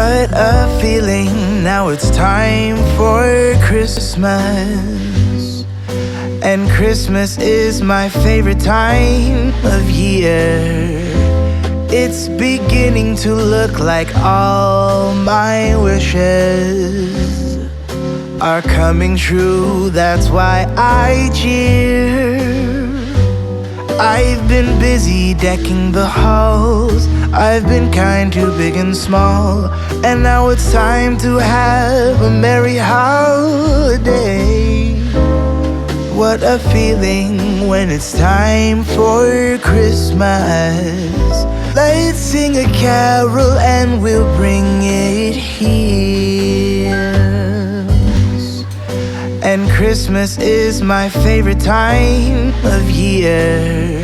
What a feeling, now it's time for Christmas. And Christmas is my favorite time of year. It's beginning to look like all my wishes are coming true, that's why I cheer. I've been busy decking the halls, I've been kind to big and small, and now it's time to have a merry holiday. What a feeling when it's time for Christmas. Let's sing a carol and we'll bring it here. And Christmas is my favorite time of year.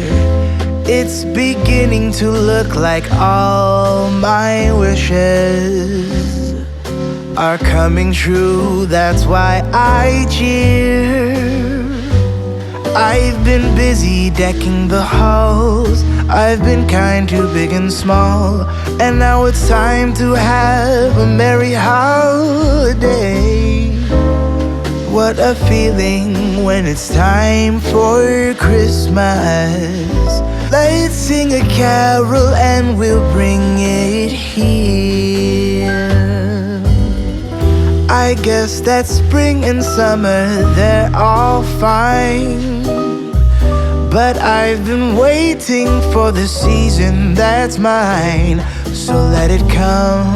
It's beginning to look like all my wishes are coming true, that's why I cheer. I've been busy decking the halls, I've been kind to big and small, and now it's time to have a merry holiday. What a feeling when it's time for Christmas. Let's sing a carol and we'll bring it here. I guess that spring and summer, they're all fine, but I've been waiting for the season that's mine. So let it come,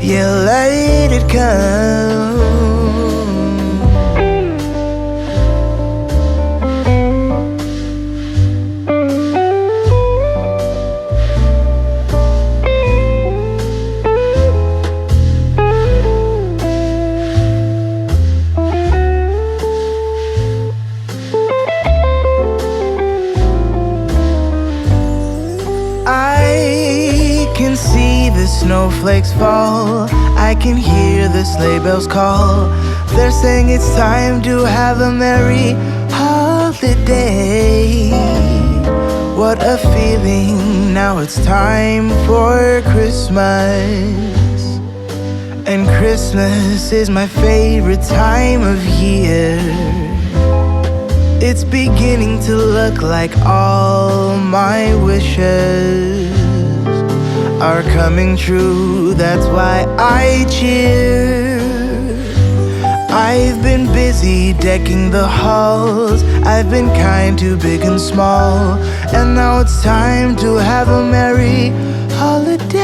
yeah, let it come. I can see the snowflakes fall, I can hear the sleigh bells call. They're saying it's time to have a merry holiday. What a feeling, now it's time for Christmas. And Christmas is my favorite time of year. It's beginning to look like all my wishes are coming true, that's why I cheer. I've been busy decking the halls, I've been kind to big and small, and now it's time to have a merry holiday.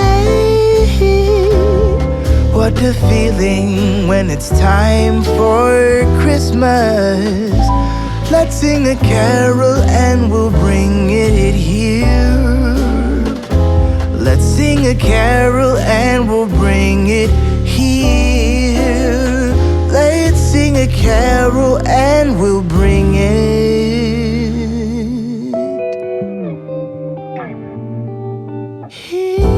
What a feeling when it's time for Christmas. Let's sing a carol and we'll bring it here. Let's sing a carol and we'll bring it here. Let's sing a carol and we'll bring it here.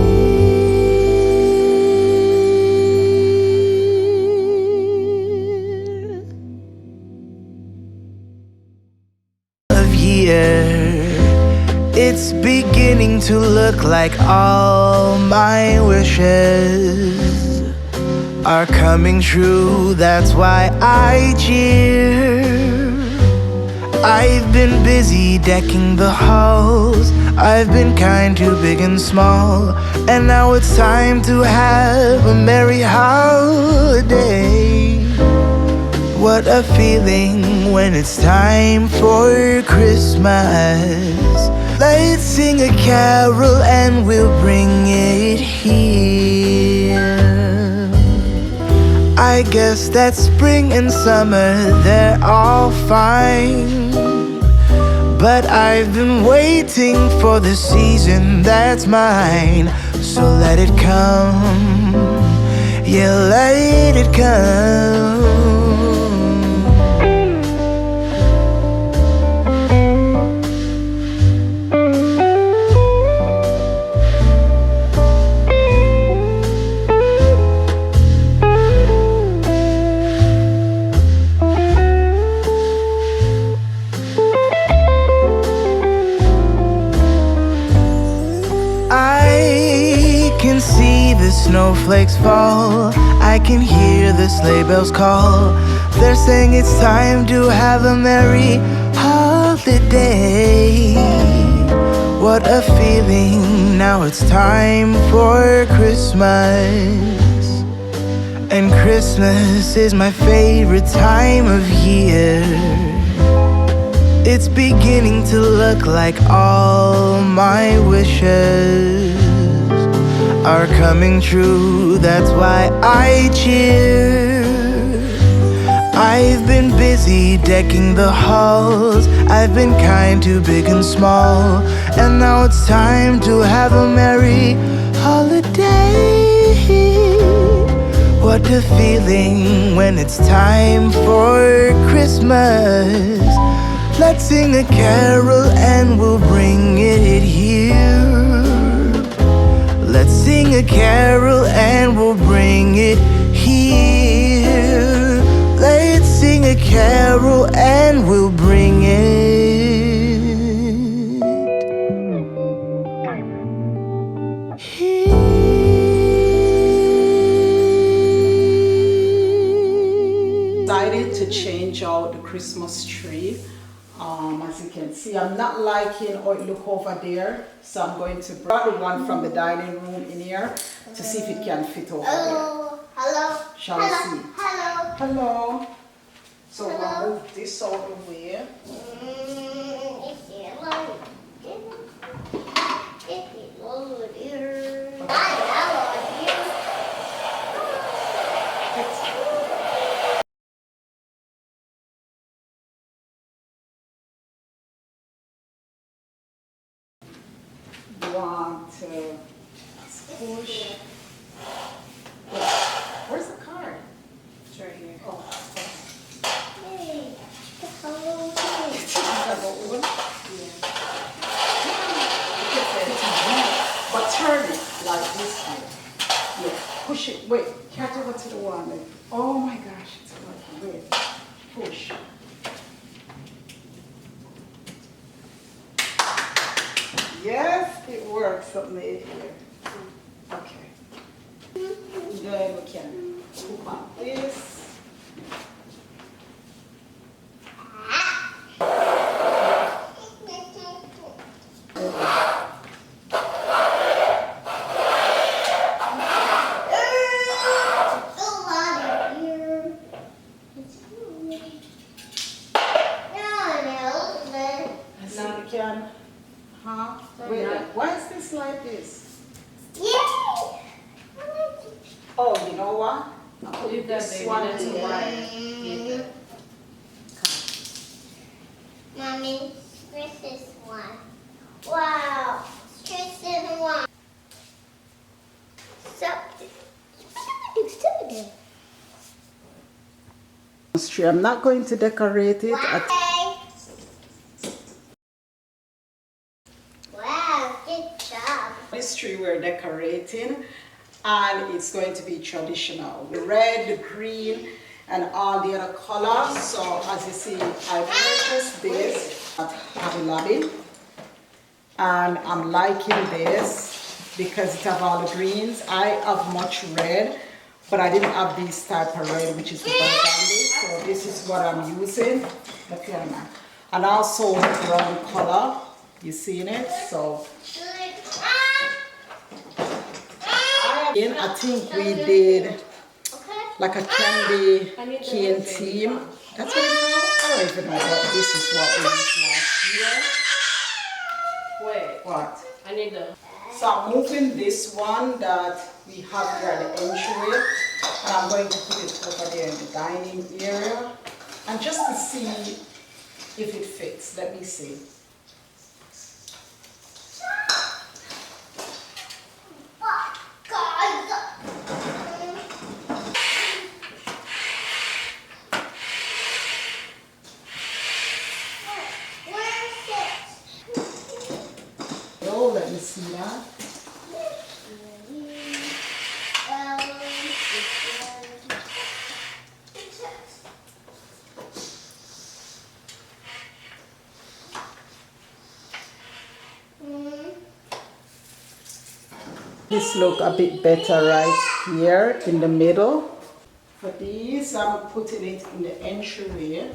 It's beginning to look like all my wishes are coming true, that's why I cheer. I've been busy decking the halls, I've been kind to big and small, and now it's time to have a merry holiday. What a feeling when it's time for Christmas. Let's sing a carol and we'll bring it here. I guess that spring and summer, they're all fine, but I've been waiting for the season that's mine. So let it come, yeah, let it come. I can see the snowflakes snowflakes fall. I can hear the sleigh bells call. They're saying it's time to have a merry holiday. What a feeling, now it's time for Christmas. And Christmas is my favorite time of year. It's beginning to look like all my wishes are coming true. That's why I cheer. I've been busy decking the halls. I've been kind to big and small. And now it's time to have a merry holiday. What a feeling when it's time for Christmas. Let's sing a carol and we'll bring it here. Let's sing a carol and we'll bring it here. Let's sing a carol and we'll bring it here. Decided to change out the Christmas tree. As you can see, I'm not liking how it look over there, so I'm going to bring the one from the dining room in here to see if it can fit over there. Hello. Shall we see? Hello. Hello. So we'll move this out of the way. Want to push. Where's the card? It's right here. Oh. Hey, hello. But turn it like this way. Yeah, push it. Wait, catch over to the one. Oh my gosh, it's working. Wait, push. Yes, it works up made here. Okay. Then we can scoop out this. Now we can, wait, why is this like this? Yay! Oh, you know what? I'll put Leave that this baby, one that's in all there. right. Mommy, this is one. Wow, this is one. So, I'm not going to decorate it. Wow, good job. This tree we're decorating, and it's going to be traditional. The red, the green, and all the other colors. So as you see, I purchased this at Hobby Lobby, and I'm liking this because it has all the greens. I have much red, but I didn't have this type of red, which is the burgundy. So this is what I'm using. Look here now. And also brown color. You seen it? So I think we did like a candy cane theme. That's what it's called? I don't even know what this is what we used last year. Wait, What? I need the. So I'm moving this one that we have here at the entryway, and I'm going to put it over there in the dining area, and just to see if it fits. Let me see. Oh, let me see that. This look a bit better right here in the middle. For these, I'm putting it in the entryway.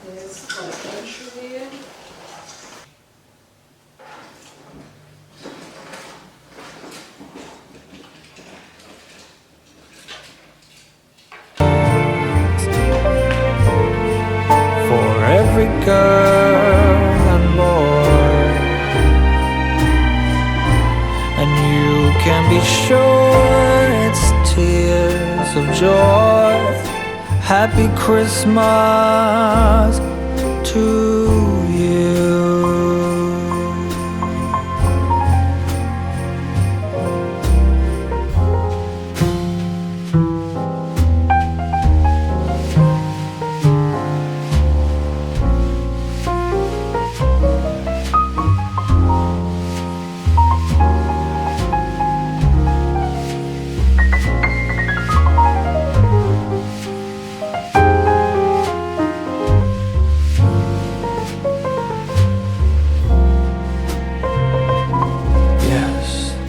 This for the entryway. For every girl and boy, and you can be sure it's tears of joy. Happy Christmas to you.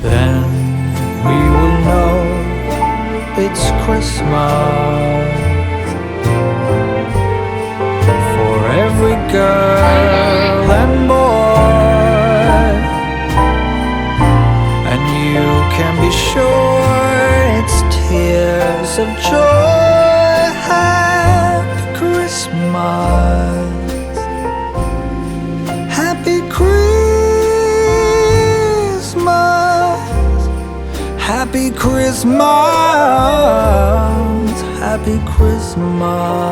Then we will know it's Christmas for every girl and boy, and you can be sure it's tears of joy. Happy Christmas, happy Happy Christmas, happy Christmas.